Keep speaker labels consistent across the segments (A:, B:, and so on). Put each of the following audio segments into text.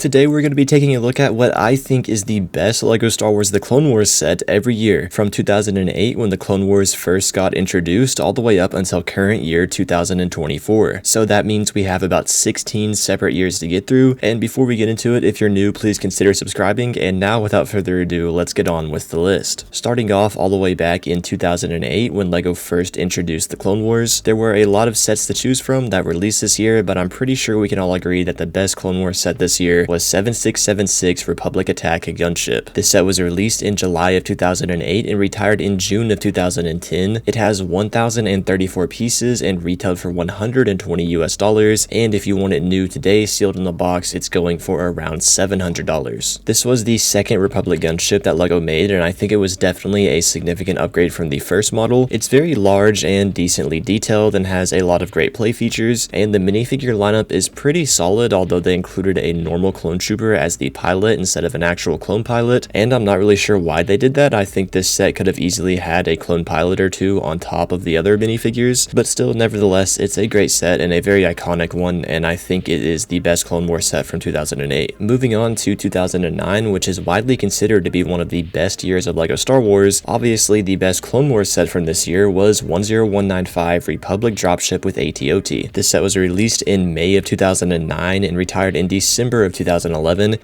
A: Today we're going to be taking a look at what I think is the best LEGO Star Wars The Clone Wars set every year, from 2008 when The Clone Wars first got introduced all the way up until current year 2024. So that means we have about 16 separate years to get through, and before we get into it, if you're new, please consider subscribing, and now without further ado, let's get on with the list. Starting off all the way back in 2008 when LEGO first introduced The Clone Wars, there were a lot of sets to choose from that released this year, but I'm pretty sure we can all agree that the best Clone Wars set this year was 7676 Republic Attack Gunship. This set was released in July of 2008 and retired in June of 2010. It has 1,034 pieces and retailed for $120 US, and if you want it new today, sealed in the box, it's going for around $700. This was the second Republic gunship that LEGO made, and I think it was definitely a significant upgrade from the first model. It's very large and decently detailed and has a lot of great play features, and the minifigure lineup is pretty solid, although they included a normal clone trooper as the pilot instead of an actual clone pilot, and I'm not really sure why they did that. I think this set could have easily had a clone pilot or two on top of the other minifigures, but still, nevertheless, it's a great set and a very iconic one, and I think it is the best Clone Wars set from 2008. Moving on to 2009, which is widely considered to be one of the best years of LEGO Star Wars, obviously the best Clone Wars set from this year was 10195 Republic Dropship with AT-OT. This set was released in May of 2009 and retired in December of 2011.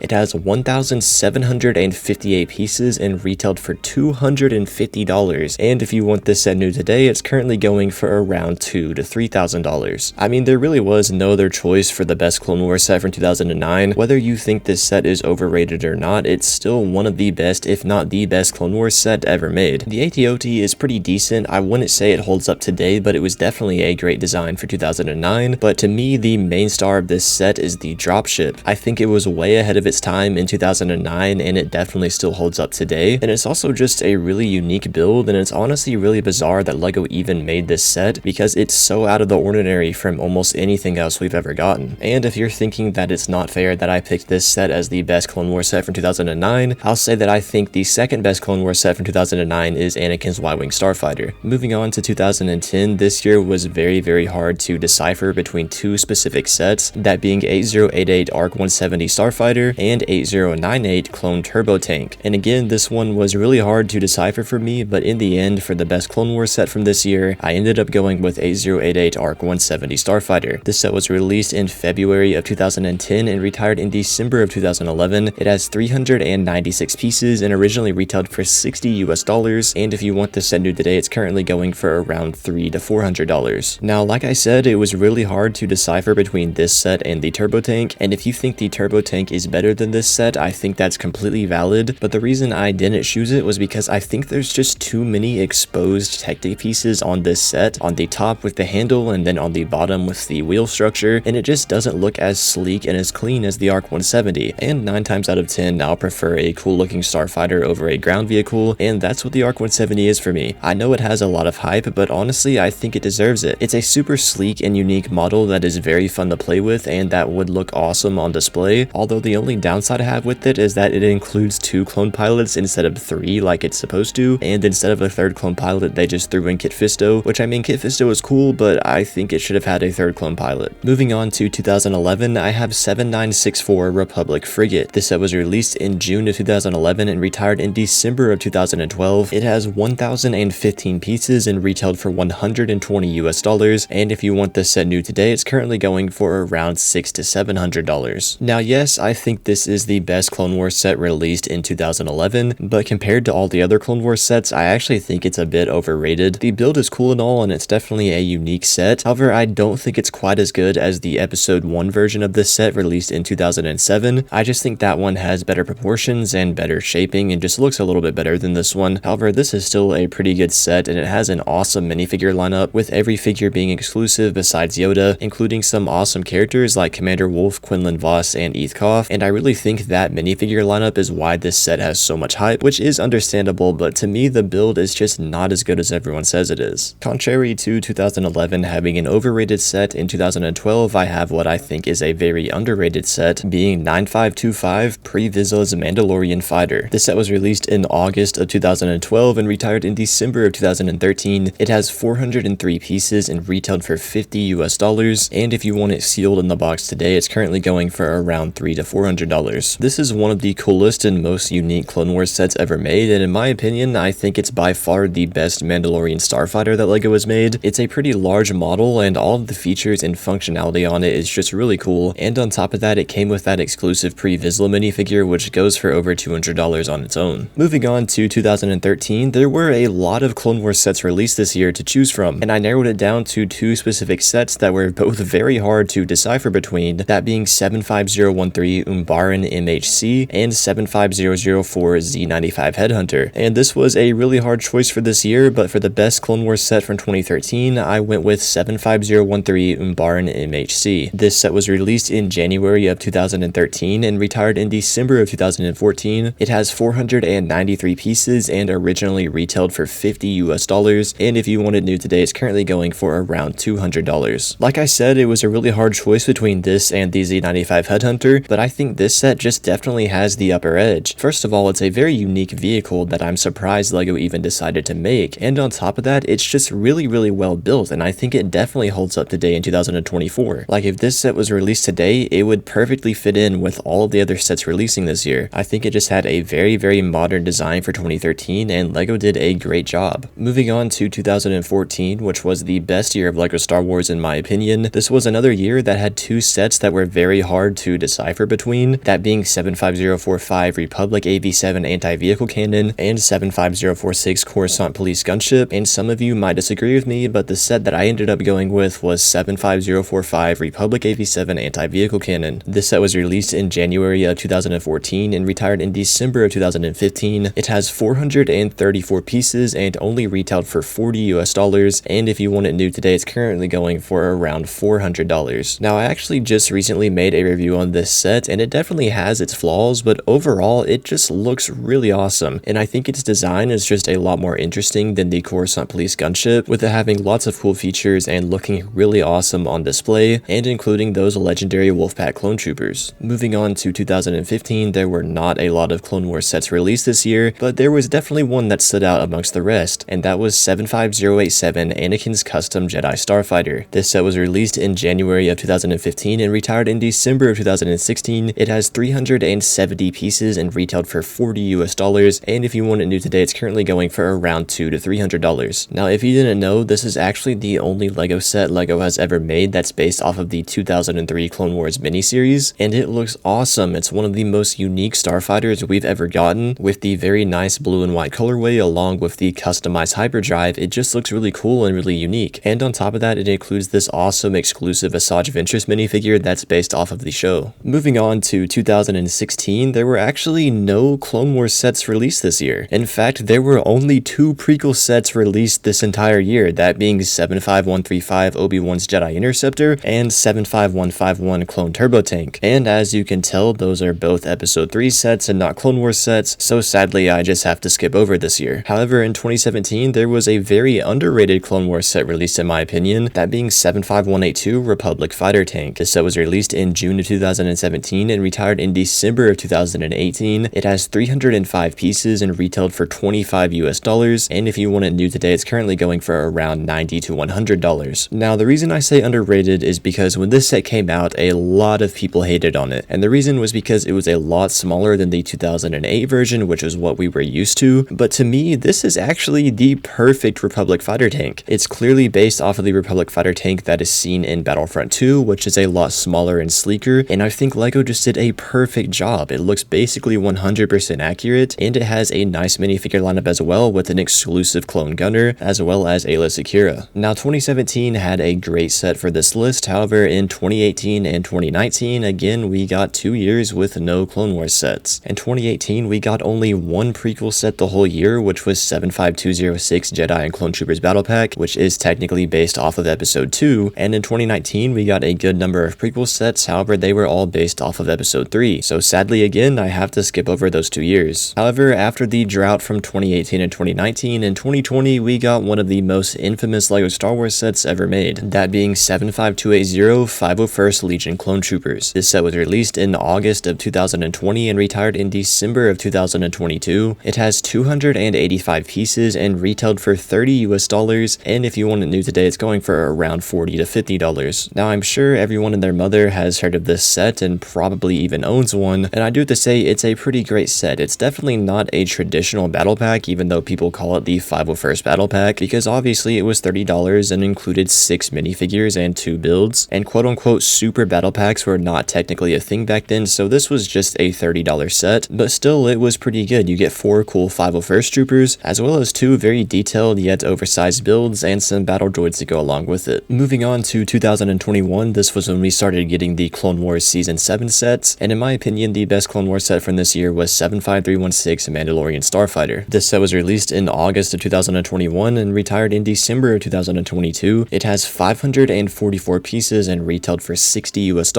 A: It has 1,758 pieces and retailed for $250, and if you want this set new today, it's currently going for around $2,000 to $3,000. I mean, there really was no other choice for the best Clone Wars set from 2009. Whether you think this set is overrated or not, it's still one of the best, if not the best Clone Wars set ever made. The AT-OT is pretty decent. I wouldn't say it holds up today, but it was definitely a great design for 2009, but to me, the main star of this set is the dropship. I think it was way ahead of its time in 2009, and it definitely still holds up today, and it's also just a really unique build, and it's honestly really bizarre that LEGO even made this set because it's so out of the ordinary from almost anything else we've ever gotten. And if you're thinking that it's not fair that I picked this set as the best Clone Wars set from 2009, I'll say that I think the second best Clone Wars set from 2009 is Anakin's Y-Wing Starfighter. Moving on to 2010, this year was very hard to decipher between two specific sets, that being 8088 ARC 170 Starfighter and 8098 Clone Turbo Tank. And again, this one was really hard to decipher for me, but in the end, for the best Clone Wars set from this year, I ended up going with 8088 ARC 170 Starfighter. This set was released in February of 2010 and retired in December of 2011. It has 396 pieces and originally retailed for $60 US, and if you want this set new today, it's currently going for around $300 to $400. Now, like I said, it was really hard to decipher between this set and the Turbo Tank, and if you think the Turbo Tank is better than this set, I think that's completely valid, but the reason I didn't choose it was because I think there's just too many exposed Tech pieces on this set, on the top with the handle and then on the bottom with the wheel structure, and it just doesn't look as sleek and as clean as the ARC 170, and 9 times out of 10, I'll prefer a cool looking starfighter over a ground vehicle, and that's what the ARC 170 is for me. I know it has a lot of hype, but honestly, I think it deserves it. It's a super sleek and unique model that is very fun to play with, and that would look awesome on display, although the only downside I have with it is that it includes 2 clone pilots instead of 3 like it's supposed to, and instead of a 3rd clone pilot, they just threw in Kit Fisto, which I mean, Kit Fisto is cool, but I think it should have had a 3rd clone pilot. Moving on to 2011, I have 7964 Republic Frigate. This set was released in June of 2011 and retired in December of 2012. It has 1,015 pieces and retailed for $120 US, and if you want this set new today, it's currently going for around $600 to $700. Now, yes, I think this is the best Clone Wars set released in 2011, but compared to all the other Clone Wars sets, I actually think it's a bit overrated. The build is cool and all, and it's definitely a unique set. However, I don't think it's quite as good as the Episode 1 version of this set released in 2007. I just think that one has better proportions and better shaping and just looks a little bit better than this one. However, this is still a pretty good set, and it has an awesome minifigure lineup, with every figure being exclusive besides Yoda, including some awesome characters like Commander Wolf, Quinlan Voss, and Eth Koff, and I really think that minifigure lineup is why this set has so much hype, which is understandable, but to me, the build is just not as good as everyone says it is. Contrary to 2011 having an overrated set, in 2012, I have what I think is a very underrated set, being 9525 Pre-Vizsla's Mandalorian Fighter. This set was released in August of 2012 and retired in December of 2013. It has 403 pieces and retailed for $50 US, and if you want it sealed in the box today, it's currently going for around around $300 to $400. This is one of the coolest and most unique Clone Wars sets ever made, and in my opinion, I think it's by far the best Mandalorian starfighter that LEGO has made. It's a pretty large model, and all of the features and functionality on it is just really cool, and on top of that, it came with that exclusive pre-Vizsla minifigure, which goes for over $200 on its own. Moving on to 2013, there were a lot of Clone Wars sets released this year to choose from, and I narrowed it down to two specific sets that were both very hard to decipher between, that being 75013 Umbaran MHC and 75004 Z95 Headhunter. And this was a really hard choice for this year, but for the best Clone Wars set from 2013, I went with 75013 Umbaran MHC. This set was released in January of 2013 and retired in December of 2014. It has 493 pieces and originally retailed for $50 US, and if you want it new today, it's currently going for around $200. Like I said, it was a really hard choice between this and the Z95 Headhunter, but I think this set just definitely has the upper edge. First of all, it's a very unique vehicle that I'm surprised LEGO even decided to make, and on top of that, it's just really well built, and I think it definitely holds up today in 2024. Like, if this set was released today, it would perfectly fit in with all of the other sets releasing this year. I think it just had a very modern design for 2013, and LEGO did a great job. Moving on to 2014, which was the best year of LEGO Star Wars in my opinion. This was another year that had two sets that were very hard to decipher between, that being 75045 Republic AV7 Anti-Vehicle Cannon and 75046 Coruscant Police Gunship, and some of you might disagree with me, but the set that I ended up going with was 75045 Republic AV7 Anti-Vehicle Cannon. This set was released in January of 2014 and retired in December of 2015. It has 434 pieces and only retailed for $40 US, and if you want it new today, it's currently going for around $400. Now, I actually just recently made a review on this set, and it definitely has its flaws, but overall, it just looks really awesome, and I think its design is just a lot more interesting than the Coruscant Police Gunship, with it having lots of cool features and looking really awesome on display, and including those legendary Wolfpack clone troopers. Moving on to 2015, there were not a lot of Clone Wars sets released this year, but there was definitely one that stood out amongst the rest, and that was 75087 Anakin's Custom Jedi Starfighter. This set was released in January of 2015 and retired in December of 2016. It has 370 pieces and retailed for $40 US, and if you want it new today, it's currently going for around $200 to $300. Now, if you didn't know, this is actually the only LEGO set LEGO has ever made that's based off of the 2003 Clone Wars miniseries, and it looks awesome. It's one of the most unique starfighters we've ever gotten, with the very nice blue and white colorway along with the customized hyperdrive. It just looks really cool and really unique, and on top of that, it includes this awesome exclusive Asajj Ventress minifigure that's based off of the show. Moving on to 2016, there were actually no Clone Wars sets released this year. In fact, there were only two prequel sets released this entire year, that being 75135 Obi-Wan's Jedi Interceptor and 75151 Clone Turbo Tank. And as you can tell, those are both Episode 3 sets and not Clone Wars sets, so sadly I just have to skip over this year. However, in 2017, there was a very underrated Clone Wars set released in my opinion, that being 75182 Republic Fighter Tank. This set was released in June of 2017 and retired in December of 2018. It has 305 pieces and retailed for $25 US, and if you want it new today, it's currently going for around $90 to $100. Now, the reason I say underrated is because when this set came out, a lot of people hated on it, and the reason was because it was a lot smaller than the 2008 version, which is what we were used to, but to me, this is actually the perfect Republic Fighter Tank. It's clearly based off of the Republic Fighter Tank that is seen in Battlefront 2, which is a lot smaller and sleeker, and I think LEGO just did a perfect job. It looks basically 100% accurate, and it has a nice minifigure lineup as well, with an exclusive clone gunner, as well as Ayla Secura. Now, 2017 had a great set for this list, however, in 2018 and 2019, again, we got 2 years with no Clone Wars sets. In 2018, we got only one prequel set the whole year, which was 75206 Jedi and Clone Troopers Battle Pack, which is technically based off of Episode 2, and in 2019, we got a good number of prequel sets, however, they were all based off of Episode 3, so sadly again, I have to skip over those 2 years. However, after the drought from 2018 and 2019, in 2020, we got one of the most infamous LEGO Star Wars sets ever made, that being 75280 501st Legion Clone Troopers. This set was released in August of 2020 and retired in December of 2022. It has 285 pieces and retailed for $30 US, and if you want it new today, it's going for around $40 to $50. Now, I'm sure everyone and their mother has heard of this set, set and probably even owns one, and I do have to say it's a pretty great set. It's definitely not a traditional battle pack, even though people call it the 501st battle pack, because obviously it was $30 and included 6 minifigures and 2 builds, and quote-unquote super battle packs were not technically a thing back then, so this was just a $30 set, but still it was pretty good. You get 4 cool 501st troopers, as well as 2 very detailed yet oversized builds and some battle droids to go along with it. Moving on to 2021, this was when we started getting the Clone Wars Season 7 sets, and in my opinion the best Clone Wars set from this year was 75316 Mandalorian Starfighter. This set was released in August of 2021 and retired in December of 2022. It has 544 pieces and retailed for $60 US,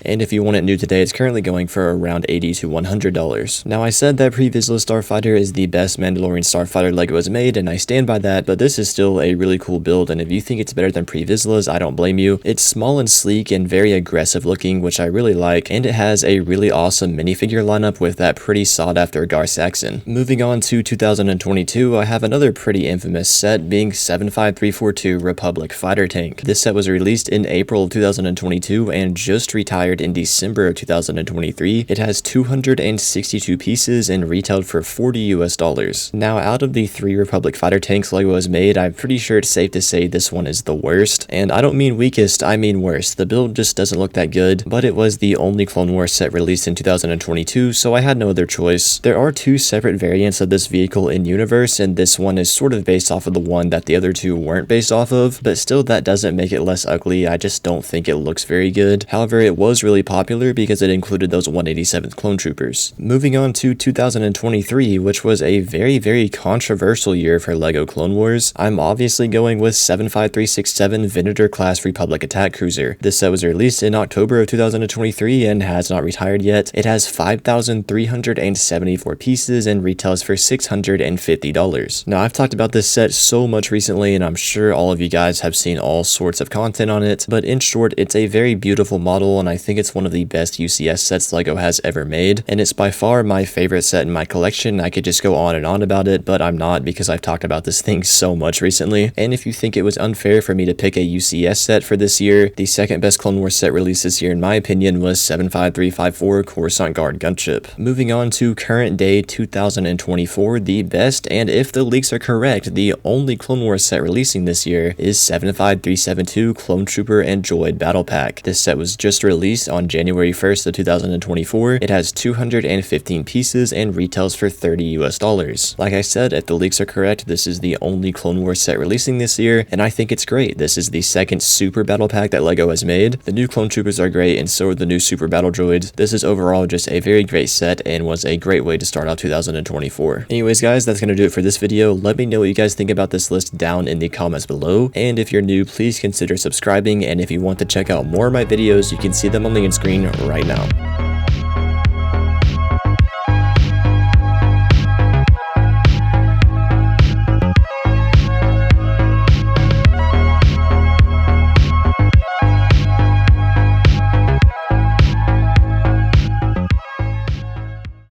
A: and if you want it new today, it's currently going for around $80 to $100. Now, I said that Pre-Vizsla Starfighter is the best Mandalorian Starfighter LEGO has made, and I stand by that, but this is still a really cool build, and if you think it's better than Pre-Vizsla's, I don't blame you. It's small and sleek and very aggressive looking, which I really like, and it has a really awesome minifigure lineup with that pretty sought after Gar Saxon. Moving on to 2022, I have another pretty infamous set, being 75342 Republic Fighter Tank. This set was released in April of 2022 and just retired in December of 2023. It has 262 pieces and retailed for $40 US. Now, out of the 3 Republic Fighter Tanks LEGO has made, I'm pretty sure it's safe to say this one is the worst, and I don't mean weakest, I mean worst. The build just doesn't look that good, but it was the only Clone Wars set released in 2022, so I had no other choice. There are 2 separate variants of this vehicle in universe, and this one is sort of based off of the one that the other 2 weren't based off of, but still that doesn't make it less ugly. I just don't think it looks very good. However, it was really popular because it included those 187th clone troopers. Moving on to 2023, which was a very controversial year for LEGO Clone Wars, I'm obviously going with 75367 Venator Class Republic Attack Cruiser. This set was released in October of 2023 and has not retired yet. It has 5,374 pieces and retails for $650. Now, I've talked about this set so much recently, and I'm sure all of you guys have seen all sorts of content on it, but in short, it's a very beautiful model, and I think it's one of the best UCS sets LEGO has ever made, and it's by far my favorite set in my collection. I could just go on and on about it, but I'm not, because I've talked about this thing so much recently. And if you think it was unfair for me to pick a UCS set for this year, the second best Clone Wars set released this year in my opinion was 75354 Coruscant Guard Gunship. Moving on to current day 2024, the best, and if the leaks are correct, the only Clone Wars set releasing this year is 75372 Clone Trooper and Droid Battle Pack. This set was just released on January 1st of 2024. It has 215 pieces and retails for $30 US. Like I said, if the leaks are correct, this is the only Clone Wars set releasing this year, and I think it's great. This is the second super battle pack that LEGO has made. The new clone troopers are great, and so are the new super battle droids. This is overall just a very great set and was a great way to start out 2024. Anyways guys, that's gonna do it for this video. Let me know what you guys think about this list down in the comments below, and if you're new, please consider subscribing, and if you want to check out more of my videos, you can see them on the end screen right now.